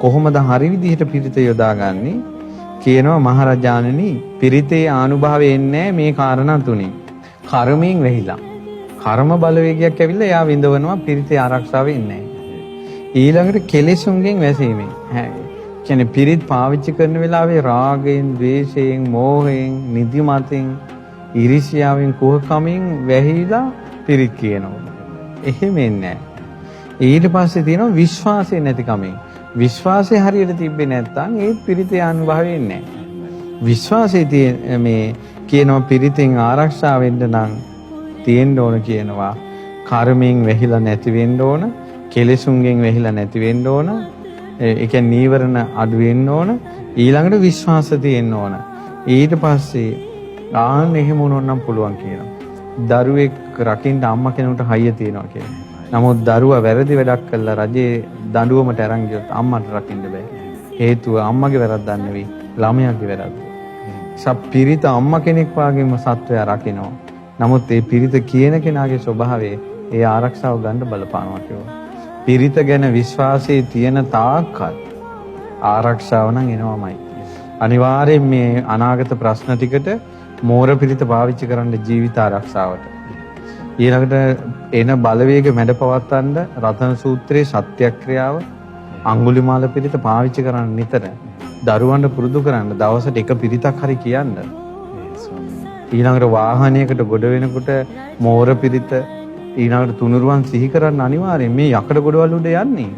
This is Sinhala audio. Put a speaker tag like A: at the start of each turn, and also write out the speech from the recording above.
A: කොහොමද හරි විදිහට පිරිත යොදාගන්නේ? කියනවා මහරජාණනි පිරිතේ ආනුභාවය එන්නේ මේ කාරණා තුنين. කර්මයෙන් වෙහිලා. කර්ම බලවේගයක් ඇවිල්ලා එයා විඳවනවා පිරිතේ ආරක්ෂාව ඉන්නේ නැහැ. ඊළඟට කෙලෙසුන්ගෙන් වැසීමෙන්. කියන්නේ පිරිත් පාවිච්චි කරන වෙලාවේ රාගයෙන්, ද්වේෂයෙන්, මෝහයෙන්, නිදිමතෙන්, ඊර්ෂ්‍යාවෙන්, කුහකමින් වැහිලා පිරිත් කියනවා. එහෙම එන්නේ නැහැ. ඊට පස්සේ තියෙනවා විශ්වාසය නැතිකමෙන්. විශ්වාසය හරියට තිබ්බේ නැත්නම් ඒ පිරිතේ අනුභවය එන්නේ නැහැ. විශ්වාසයේ මේ කියනවා පිරිතෙන් ආරක්ෂා වෙන්න නම් තියෙන්න ඕන කියනවා. කර්මයෙන් වැහිලා නැති වෙන්න ඕන, කෙලෙසුන්ගෙන් වැහිලා නැති වෙන්න ඕන. ඒ කියන්නේ නීවරණ අඩු වෙන්න ඕන. ඊළඟට විශ්වාස තියෙන්න ඕන. ඊට පස්සේ ආන්න එහෙම වුණොත් නම් පුළුවන් කියනවා. දරුවෙක් රකින්න අම්මා කෙනෙකුට හයිය තියනවා කියනවා. නමුත් දරුවා වැරදි වැඩක් කළා රජේ දඬුවමට අරන් ගියොත් අම්මට රකින්න බෑ. හේතුව අම්මගේ වැරද්දක් නෙවෙයි ළමයාගේ වැරද්ද. පිරිත අම්මා කෙනෙක් වාගේම සත්වයා රකින්නවා. නමුත් ඒ පිරිත කියන කෙනාගේ ස්වභාවය ඒ ආරක්ෂාව ගන්න බලපානවා කියනවා. පිරිත ගැන විශ්වාසයේ තියෙන තාක්කල් ආරක්ෂාව නම් එනවාමයි. අනිවාර්යෙන් මේ අනාගත ප්‍රශ්න ටිකට මෝර පිරිත පාවිච්චි කරන්න ජීවිත ආරක්ෂාවට. ඊළඟට එන බලවේග මැඩ පවත්තන්න රතන සූත්‍රයේ සත්‍යක්‍රියාව අඟුලිමාල පිරිත පාවිච්චි කරන්න නිතර දරුවන්ට පුරුදු කරන්න දවසට එක පිරිතක් හරි කියන්න. ඊළඟට වාහනයකට ගොඩ වෙනකොට මෝර පිරිත ඊළඟට තුනුරුවන් සිහි කරන්න අනිවාර්යෙන් මේ යකඩ ගොඩවල් උඩ යන්නේ.